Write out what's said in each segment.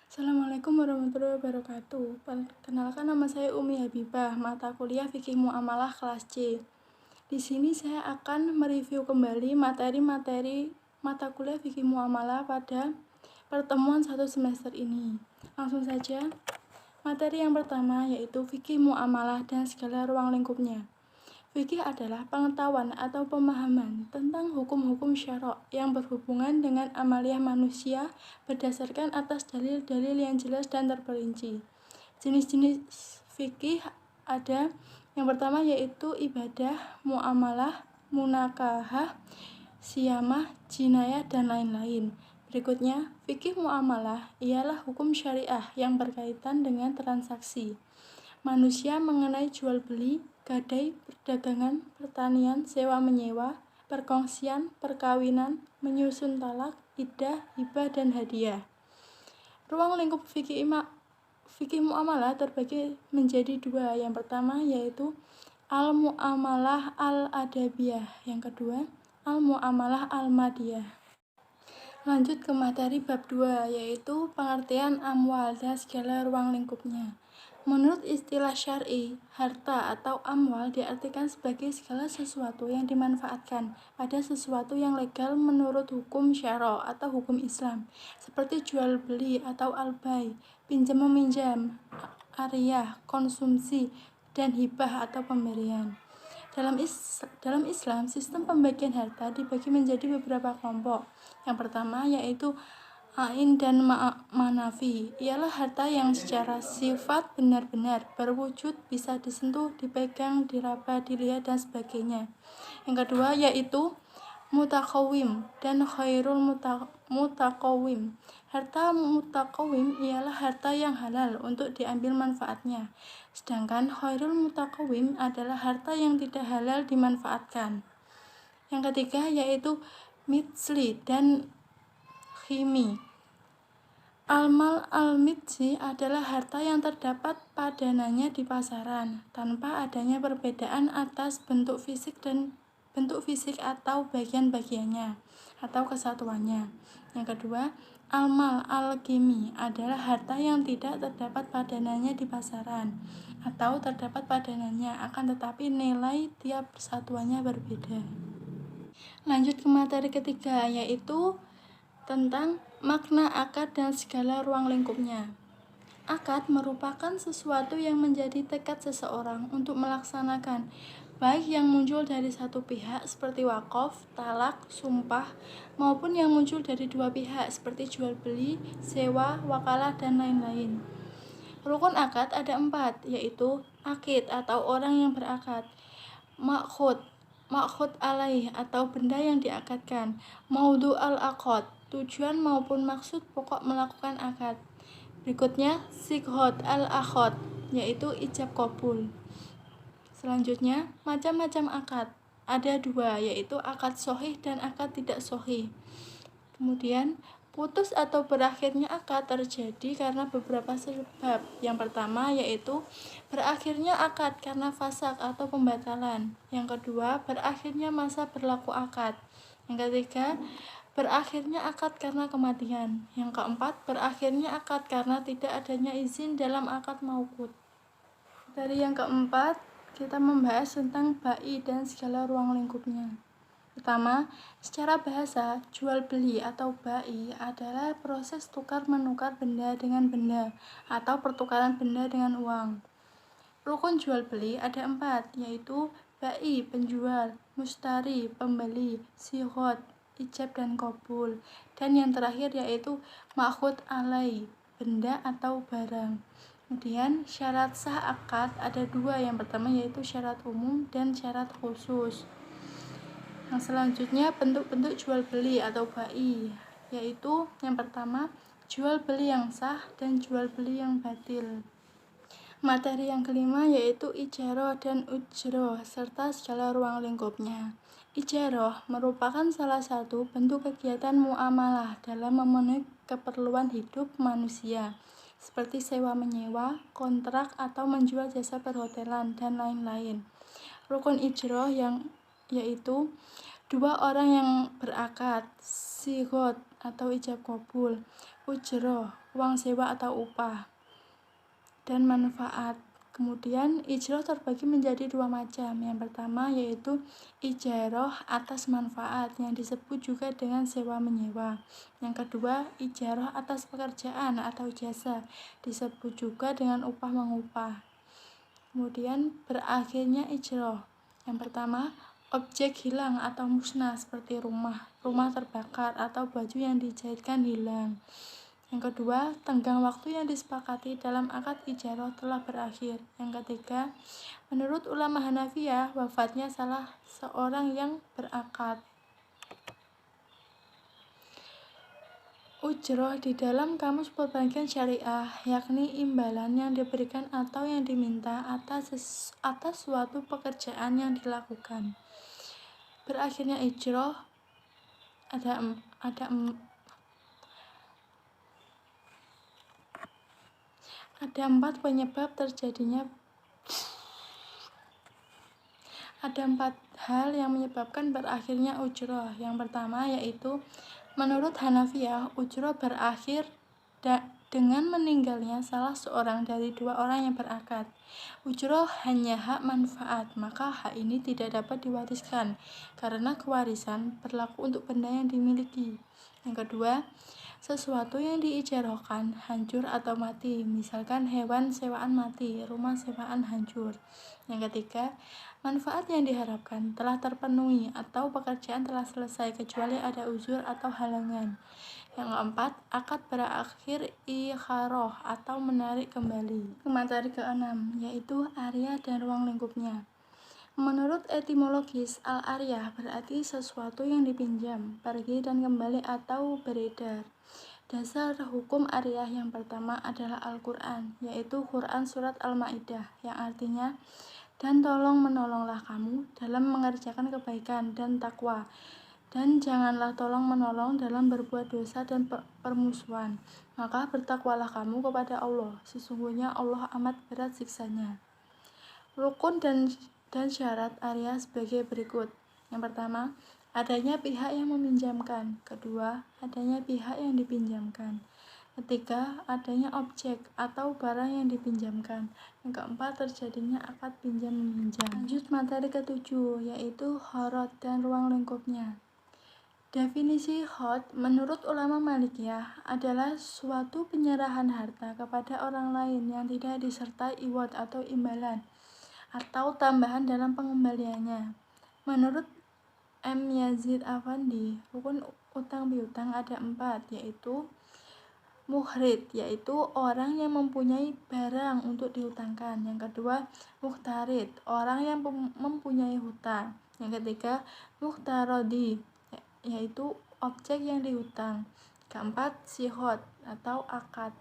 Assalamualaikum warahmatullahi wabarakatuh. Perkenalkan, nama saya Umi Habibah, mata kuliah Fikih Muamalah kelas C. Di sini saya akan mereview kembali materi-materi mata kuliah Fikih Muamalah pada pertemuan 1 semester ini. Langsung saja. Materi yang pertama yaitu Fikih Muamalah dan segala ruang lingkupnya. Fikih adalah pengetahuan atau pemahaman tentang hukum-hukum syara' yang berhubungan dengan amaliyah manusia berdasarkan atas dalil-dalil yang jelas dan terperinci. Jenis-jenis fikih ada yang pertama yaitu ibadah, muamalah, munakahah, siyamah, jinayah, dan lain-lain. Berikutnya, fikih muamalah ialah hukum syariah yang berkaitan dengan transaksi manusia mengenai jual beli, gadai, perdagangan, pertanian, sewa menyewa, perkongsian, perkawinan, menyusun talak, iddah, hibah, dan hadiah. Ruang lingkup fikih muamalah terbagi menjadi dua. Yang pertama yaitu al-muamalah al-adabiyah, yang kedua al-muamalah al-madiyah. Lanjut ke materi bab 2 yaitu pengertian amwal dan segala ruang lingkupnya. Menurut istilah syar'i, harta atau amwal diartikan sebagai segala sesuatu yang dimanfaatkan pada sesuatu yang legal menurut hukum syara' atau hukum Islam, seperti jual beli atau al-bai, pinjam meminjam, ariyah, konsumsi, dan hibah atau pemberian. Dalam Islam, sistem pembagian harta dibagi menjadi beberapa kelompok. Yang pertama yaitu ain dan manafi, ialah harta yang secara sifat benar-benar berwujud, bisa disentuh, dipegang, diraba, dilihat, dan sebagainya. Yang kedua yaitu mutakawim dan khairul mutakawim. Harta mutakawim ialah harta yang halal untuk diambil manfaatnya, sedangkan khairul mutakawim adalah harta yang tidak halal dimanfaatkan. Yang ketiga yaitu mitsli dan khimi. Al-mal al-mitsi adalah harta yang terdapat padanannya di pasaran tanpa adanya perbedaan atas bentuk fisik atau bagian-bagiannya atau kesatuannya. Yang kedua, al-mal al-kimi adalah harta yang tidak terdapat padanannya di pasaran atau terdapat padanannya akan tetapi nilai tiap satuannya berbeda. Lanjut ke materi ketiga yaitu tentang makna akad dan segala ruang lingkupnya. Akad merupakan sesuatu yang menjadi tekad seseorang untuk melaksanakan, baik yang muncul dari satu pihak seperti wakaf, talak, sumpah, maupun yang muncul dari dua pihak seperti jual beli, sewa, wakalah, dan lain-lain. Rukun akad ada 4, yaitu akid atau orang yang berakad, makhud alaih atau benda yang diakadkan, maudhu al-aqad, tujuan maupun maksud pokok melakukan akad. Berikutnya sighot al-akhad, yaitu ijab kabul. Selanjutnya macam-macam akad ada 2, yaitu akad sahih dan akad tidak sahih. Kemudian putus atau berakhirnya akad terjadi karena beberapa sebab. Yang pertama yaitu berakhirnya akad karena fasakh atau pembatalan. Yang kedua, berakhirnya masa berlaku akad. Yang ketiga, berakhirnya akad karena kematian. Yang keempat, berakhirnya akad karena tidak adanya izin dalam akad mauqut. Dari yang keempat, kita membahas tentang bai dan segala ruang lingkupnya. Pertama, secara bahasa, jual beli atau bai adalah proses tukar-menukar benda dengan benda atau pertukaran benda dengan uang. Rukun jual beli ada 4, yaitu bai penjual, mustari pembeli, sighot ijab dan kabul, dan yang terakhir yaitu makhud alai benda atau barang. Kemudian syarat sah akad ada 2, yang pertama yaitu syarat umum dan syarat khusus. Yang selanjutnya bentuk-bentuk jual beli atau bai, yaitu yang pertama jual beli yang sah dan jual beli yang batil. Materi yang kelima yaitu ijarah dan ujroh serta segala ruang lingkupnya. Ijarah merupakan salah satu bentuk kegiatan muamalah dalam memenuhi keperluan hidup manusia, seperti sewa menyewa, kontrak atau menjual jasa perhotelan dan lain-lain. Rukun ijroh yaitu dua orang yang berakad, sigot atau ijab kabul, ujroh, uang sewa atau upah, dan manfaat. Kemudian ijroh terbagi menjadi dua macam. Yang pertama yaitu ijaroh atas manfaat yang disebut juga dengan sewa menyewa. Yang kedua ijaroh atas pekerjaan atau jasa disebut juga dengan upah mengupah. Kemudian berakhirnya ijroh. Yang pertama objek hilang atau musnah seperti rumah terbakar atau baju yang dijahitkan hilang. Yang kedua, tenggang waktu yang disepakati dalam akad ijarah telah berakhir. Yang ketiga, menurut ulama Hanafiyah, wafatnya salah seorang yang berakad. Ujroh di dalam kamus perbankan syariah, yakni imbalan yang diberikan atau yang diminta atas suatu pekerjaan yang dilakukan. Berakhirnya ijroh ada empat penyebab terjadinya. Ada 4 hal yang menyebabkan berakhirnya ujroh. Yang pertama yaitu menurut Hanafiyah, ujroh berakhir dengan meninggalnya salah seorang dari dua orang yang berakad. Ujroh hanya hak manfaat, maka hak ini tidak dapat diwariskan karena kewarisan berlaku untuk benda yang dimiliki. Yang kedua, sesuatu yang diijarahkan hancur atau mati, misalkan hewan sewaan mati, rumah sewaan hancur. Yang ketiga, manfaat yang diharapkan telah terpenuhi atau pekerjaan telah selesai kecuali ada uzur atau halangan. Yang keempat, akad berakhir ikharoh atau menarik kembali. Materi keenam yaitu area dan ruang lingkupnya. Menurut etimologis, al-ariyah berarti sesuatu yang dipinjam, pergi dan kembali atau beredar. Dasar hukum ariyah yang pertama adalah Al-Quran, yaitu Quran Surat Al-Ma'idah, yang artinya, dan tolong menolonglah kamu dalam mengerjakan kebaikan dan takwa, dan janganlah tolong menolong dalam berbuat dosa dan permusuhan, maka bertakwalah kamu kepada Allah, sesungguhnya Allah amat berat siksanya. Rukun dan syarat ariyah sebagai berikut. Yang pertama, adanya pihak yang meminjamkan. Kedua, adanya pihak yang dipinjamkan. Ketiga, adanya objek atau barang yang dipinjamkan. Yang keempat, terjadinya akad pinjam-meminjam. Lanjut materi ketujuh, yaitu horot dan ruang lingkupnya. Definisi hod menurut ulama Malikiyah adalah suatu penyerahan harta kepada orang lain yang tidak disertai iwad atau imbalan atau tambahan dalam pengembaliannya. Menurut M. Yazid Afandi, rukun utang piutang ada 4, yaitu muhrid, yaitu orang yang mempunyai barang untuk diutangkan. Yang kedua, muhtarid, orang yang mempunyai hutang. Yang ketiga, muhtarodi, yaitu objek yang diutang. Keempat, sihot atau akad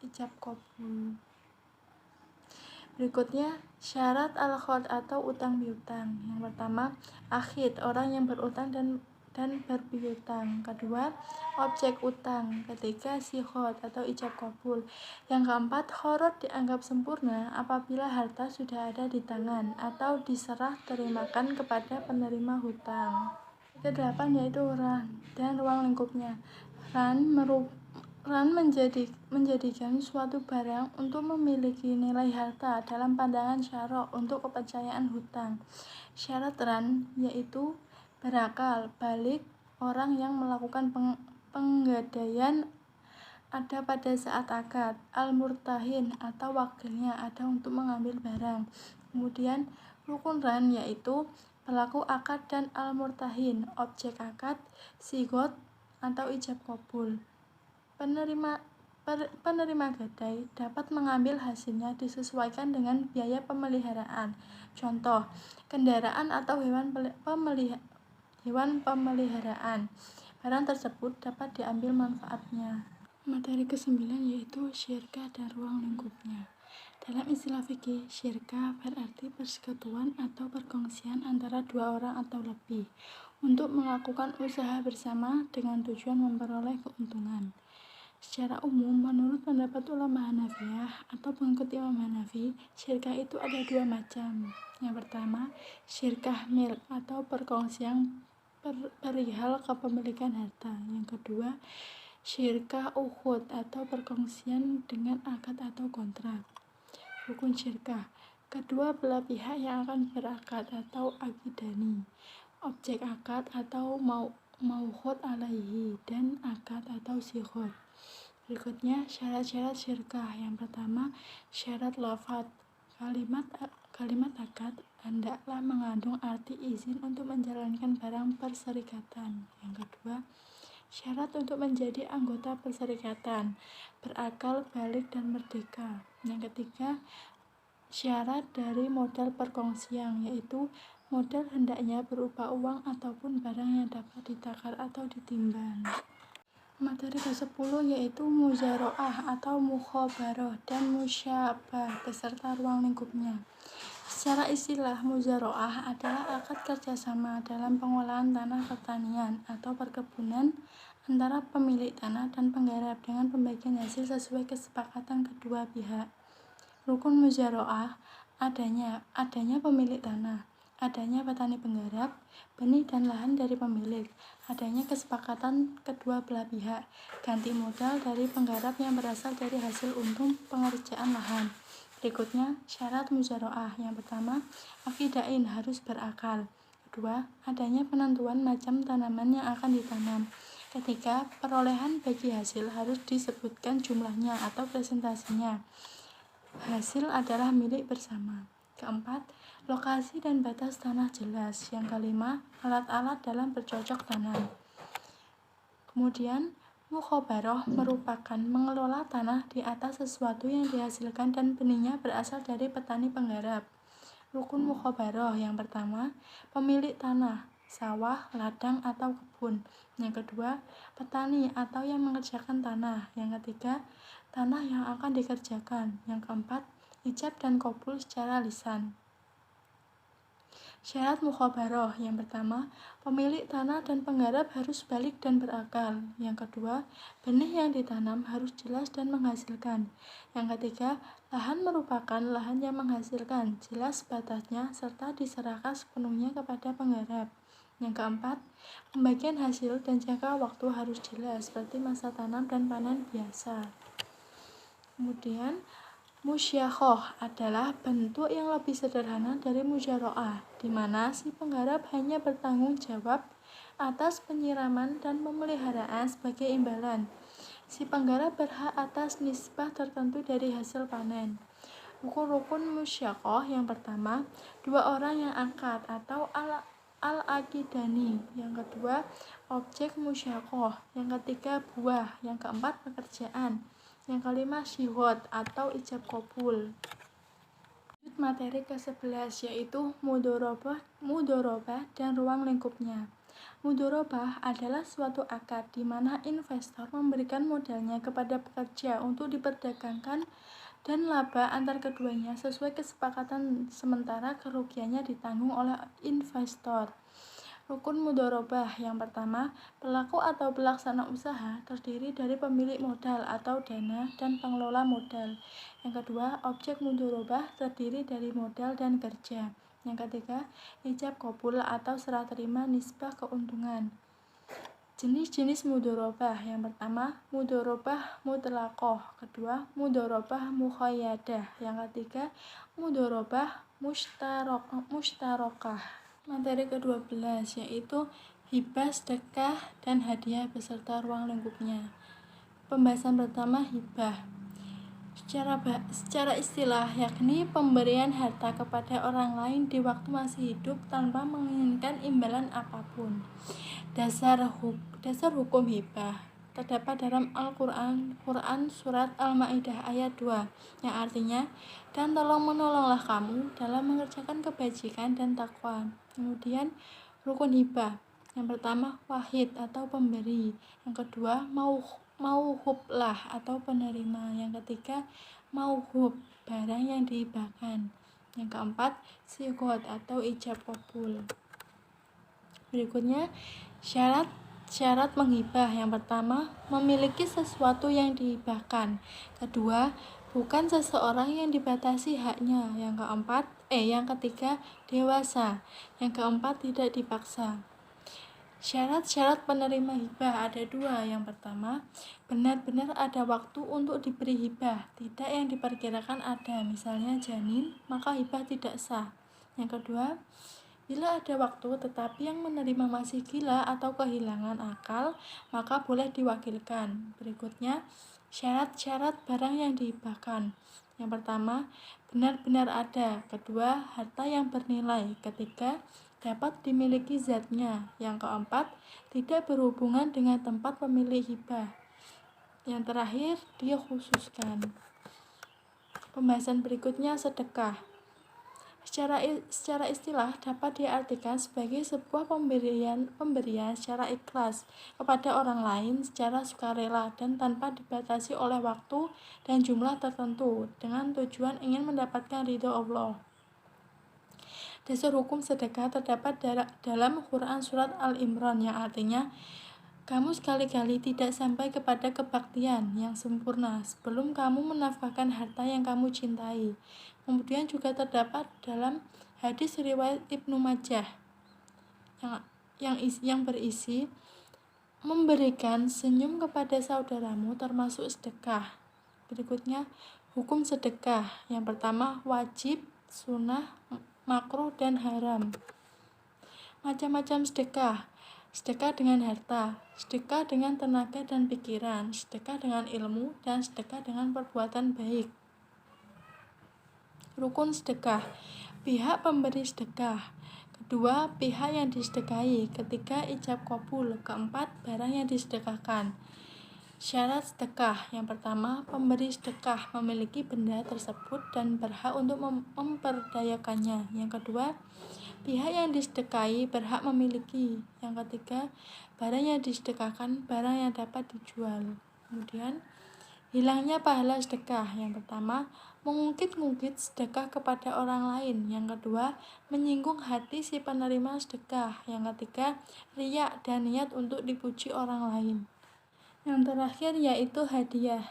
ijab kabul. Berikutnya, syarat al-khod atau utang piutang. Yang pertama, akhid, orang yang berutang dan berpiutang. Kedua, objek utang. Ketiga, sihot atau ijab kabul. Yang keempat, khorot dianggap sempurna apabila harta sudah ada di tangan atau diserah terimakan kepada penerima hutang. Kedelapan yaitu ran dan ruang lingkupnya. Ran menjadikan suatu barang untuk memiliki nilai harta dalam pandangan syarok untuk kepercayaan hutang. Syarat ran yaitu berakal, balik, orang yang melakukan penggadaian ada pada saat akad, al-murtahin atau wakilnya ada untuk mengambil barang. Kemudian rukun ran yaitu pelaku akad dan al-murtahin, objek akad, sigot atau ijab kabul. Penerima gadai dapat mengambil hasilnya disesuaikan dengan biaya pemeliharaan. Contoh, kendaraan atau hewan pemeliharaan. Barang tersebut dapat diambil manfaatnya. Materi ke-9 yaitu syirkah dan ruang lingkupnya. Dalam istilah fikih, syirkah berarti persekutuan atau perkongsian antara dua orang atau lebih untuk melakukan usaha bersama dengan tujuan memperoleh keuntungan. Secara umum, menurut pendapat ulama Hanafiyah atau pengikut Imam Hanafi, syirkah itu ada dua macam. Yang pertama, syirkah milk atau perkongsian perihal kepemilikan harta. Yang kedua, syirkah ukhud atau perkongsian dengan akad atau kontrak. Rukun syirkah, kedua belah pihak yang akan berakad atau akidani, objek akad atau maukhud alaihi, dan akad atau sighah. Berikutnya syarat-syarat syirkah. Yang pertama, syarat lafadz. Kalimat akad hendaklah mengandung arti izin untuk menjalankan barang perserikatan. Yang kedua, syarat untuk menjadi anggota perserikatan, berakal, balik, dan merdeka. Yang ketiga, syarat dari modal perkongsian, yaitu modal hendaknya berupa uang ataupun barang yang dapat ditakar atau ditimbang. Materi ke-10 yaitu muzaroah atau mukhabarah dan musyabah beserta ruang lingkupnya. Secara istilah, muzaroah adalah akad kerjasama dalam pengolahan tanah pertanian atau perkebunan antara pemilik tanah dan penggarap dengan pembagian hasil sesuai kesepakatan kedua pihak. Rukun muzaroah adanya pemilik tanah, adanya petani penggarap, benih dan lahan dari pemilik, adanya kesepakatan kedua belah pihak, ganti modal dari penggarap yang berasal dari hasil untung pengerjaan lahan. Berikutnya, syarat muzaroah. Yang pertama, akidain harus berakal. Kedua, adanya penentuan macam tanaman yang akan ditanam. Ketiga, perolehan bagi hasil harus disebutkan jumlahnya atau presentasinya. Hasil adalah milik bersama. Keempat, lokasi dan batas tanah jelas. Yang kelima, alat-alat dalam bercocok tanam. Kemudian, mukhabarah merupakan mengelola tanah di atas sesuatu yang dihasilkan dan benihnya berasal dari petani penggarap. Rukun mukhabarah. Yang pertama, pemilik tanah, sawah, ladang, atau kebun. Yang kedua, petani atau yang mengerjakan tanah. Yang ketiga, tanah yang akan dikerjakan. Yang keempat, ijab dan qabul secara lisan. Syarat mukhabarah. Yang pertama, pemilik tanah dan penggarap harus balik dan berakal. Yang kedua, benih yang ditanam harus jelas dan menghasilkan. Yang ketiga, lahan merupakan lahan yang menghasilkan, jelas batasnya serta diserahkan sepenuhnya kepada penggarap. Yang keempat, pembagian hasil dan jangka waktu harus jelas, seperti masa tanam dan panen biasa. Kemudian, musyakhoh adalah bentuk yang lebih sederhana dari muzaroah, di mana si penggarap hanya bertanggung jawab atas penyiraman dan pemeliharaan sebagai imbalan. Si penggarap berhak atas nisbah tertentu dari hasil panen. Rukun-rukun musyakhoh. Yang pertama, dua orang yang akad atau al-akidani. Yang kedua, objek musyakhoh. Yang ketiga, buah. Yang keempat, pekerjaan. Yang kelima, syihot atau ijab qabul. Materi ke-11 yaitu mudorobah dan ruang lingkupnya. Mudorobah adalah suatu akad di mana investor memberikan modalnya kepada pekerja untuk diperdagangkan dan laba antar keduanya sesuai kesepakatan, sementara kerugiannya ditanggung oleh investor. Rukun mudorobah. Yang pertama, pelaku atau pelaksana usaha terdiri dari pemilik modal atau dana dan pengelola modal. Yang kedua, objek mudorobah terdiri dari modal dan kerja. Yang ketiga, ijab qabul atau serah terima nisbah keuntungan. Jenis-jenis mudorobah. Yang pertama, mudorobah mutlaqoh. Kedua, mudorobah mukhayadah. Yang ketiga, mudorobah mustarokah. Materi ke-12 yaitu hibah, sedekah, dan hadiah beserta ruang lingkupnya. Pembahasan pertama, hibah. Secara istilah, yakni pemberian harta kepada orang lain di waktu masih hidup tanpa menginginkan imbalan apapun. Dasar hukum hibah terdapat dalam Al-Quran surat Al-Ma'idah ayat 2 yang artinya, dan tolong-menolonglah kamu dalam mengerjakan kebajikan dan takwa. Kemudian rukun hibah. Yang pertama, wahid atau pemberi. Yang kedua, mauhublah atau penerima. Yang ketiga, mauhub, barang yang dihibahkan. Yang keempat, sighot atau ijab qabul. Berikutnya, syarat Syarat menghibah yang pertama, memiliki sesuatu yang dihibahkan. Kedua, bukan seseorang yang dibatasi haknya. Yang ketiga, dewasa. Yang keempat, tidak dipaksa. Syarat-syarat penerima hibah ada dua. Yang pertama, benar-benar ada waktu untuk diberi hibah, tidak yang diperkirakan ada, misalnya janin, maka hibah tidak sah. Yang kedua, bila ada waktu tetapi yang menerima masih gila atau kehilangan akal, maka boleh diwakilkan. Berikutnya, syarat-syarat barang yang dihibahkan. Yang pertama, benar-benar ada. Kedua, harta yang bernilai. Ketiga, dapat dimiliki zatnya. Yang keempat, tidak berhubungan dengan tempat pemilik hibah. Yang terakhir, dia khususkan. Pembahasan berikutnya sedekah. Secara istilah dapat diartikan sebagai sebuah pemberian secara ikhlas kepada orang lain secara sukarela dan tanpa dibatasi oleh waktu dan jumlah tertentu dengan tujuan ingin mendapatkan ridho Allah. Dasar hukum sedekah terdapat dalam Quran surat Al-Imran yang artinya, kamu sekali-kali tidak sampai kepada kebaktian yang sempurna sebelum kamu menafkahkan harta yang kamu cintai. Kemudian juga terdapat dalam hadis riwayat Ibnu Majah yang berisi, memberikan senyum kepada saudaramu termasuk sedekah. Berikutnya, hukum sedekah. Yang pertama, wajib, sunnah, makruh, dan haram. Macam-macam sedekah. Sedekah dengan harta, sedekah dengan tenaga dan pikiran, sedekah dengan ilmu, dan sedekah dengan perbuatan baik. Rukun sedekah. Pihak pemberi sedekah. Kedua, pihak yang disedekahi. Ketiga, ijab qabul. Keempat, barang yang disedekahkan. Syarat sedekah. Yang pertama, pemberi sedekah memiliki benda tersebut dan berhak untuk memperdayakannya. Yang kedua, pihak yang disedekahi berhak memiliki. Yang ketiga, barang yang disedekahkan barang yang dapat dijual. Kemudian, hilangnya pahala sedekah. Yang pertama, mengungkit-ungkit sedekah kepada orang lain. Yang kedua, menyinggung hati si penerima sedekah. Yang ketiga, riya dan niat untuk dipuji orang lain. Yang terakhir yaitu hadiah.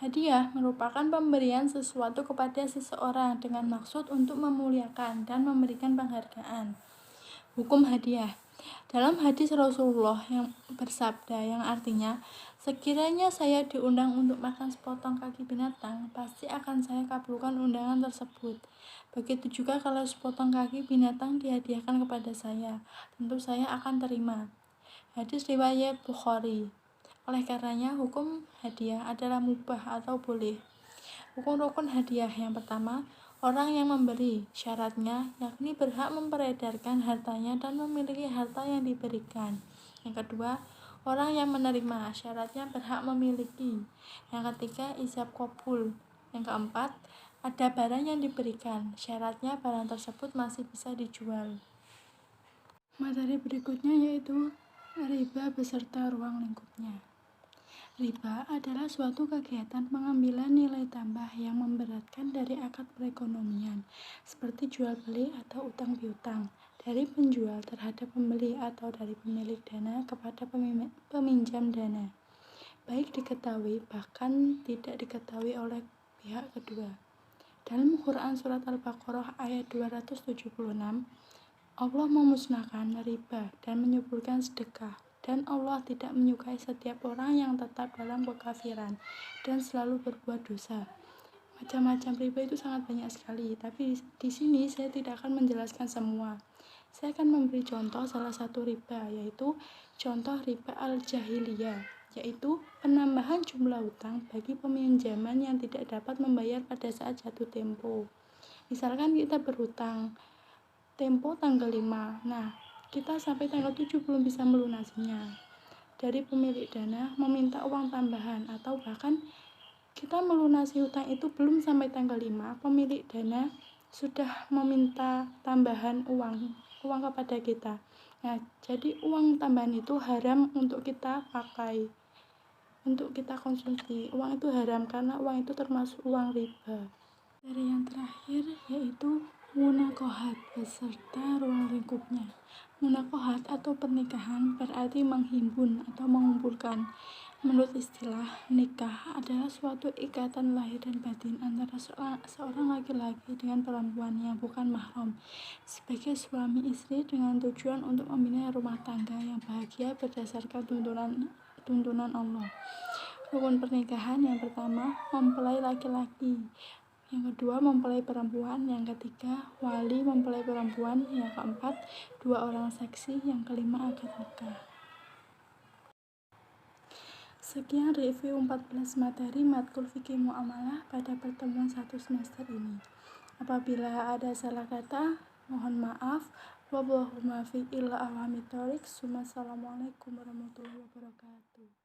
Hadiah merupakan pemberian sesuatu kepada seseorang dengan maksud untuk memuliakan dan memberikan penghargaan. Hukum hadiah. Dalam hadis Rasulullah yang bersabda yang artinya, sekiranya saya diundang untuk makan sepotong kaki binatang, pasti akan saya kabulkan undangan tersebut. Begitu juga kalau sepotong kaki binatang dihadiahkan kepada saya, tentu saya akan terima. Hadis riwayat Bukhari. Oleh karenanya, hukum hadiah adalah mubah atau boleh. Hukum rukun hadiah yang pertama, orang yang memberi. Syaratnya yakni berhak memperedarkan hartanya dan memiliki harta yang diberikan. Yang kedua, orang yang menerima. Syaratnya berhak memiliki. Yang ketiga, ijab qabul. Yang keempat, ada barang yang diberikan. Syaratnya barang tersebut masih bisa dijual. Materi berikutnya yaitu riba beserta ruang lingkupnya. Riba adalah suatu kegiatan pengambilan nilai tambah yang memberatkan dari akad perekonomian, seperti jual beli atau utang piutang, dari penjual terhadap pembeli atau dari pemilik dana kepada peminjam dana, baik diketahui bahkan tidak diketahui oleh pihak kedua. Dalam Quran surat Al-Baqarah ayat 276, Allah memusnahkan riba dan menyebutkan sedekah. Dan Allah tidak menyukai setiap orang yang tetap dalam kekafiran dan selalu berbuat dosa. Macam-macam riba itu sangat banyak sekali, tapi di sini saya tidak akan menjelaskan semua. Saya akan memberi contoh salah satu riba, yaitu contoh riba al-jahiliyah, yaitu penambahan jumlah utang bagi peminjaman yang tidak dapat membayar pada saat jatuh tempo. Misalkan kita berhutang tempo tanggal 5. Nah, kita sampai tanggal 7 belum bisa melunasinya. Dari pemilik dana meminta uang tambahan atau bahkan kita melunasi hutang itu belum sampai tanggal 5, pemilik dana sudah meminta tambahan uang kepada kita. Nah, jadi uang tambahan itu haram untuk kita pakai, untuk kita konsumsi. Uang itu haram karena uang itu termasuk uang riba. Dari yang terakhir yaitu Munakohat beserta ruang lingkupnya. Munakohat atau pernikahan berarti menghimpun atau mengumpulkan. Menurut istilah, nikah adalah suatu ikatan lahir dan batin antara seorang laki-laki dengan perempuan yang bukan mahram sebagai suami istri dengan tujuan untuk membina rumah tangga yang bahagia berdasarkan tuntunan Allah. Rukun pernikahan yang pertama, mempelai laki-laki. Yang kedua, mempelai perempuan. Yang ketiga, wali mempelai perempuan. Yang keempat, 2 orang saksi. Yang kelima, akad nikah. Sekian review 14 materi matkul fikih muamalah pada pertemuan 1 semester ini. Apabila ada salah kata, mohon maaf. Wallahul muwaffiq ila aqwamit thoriq. Wassalamualaikum warahmatullahi wabarakatuh.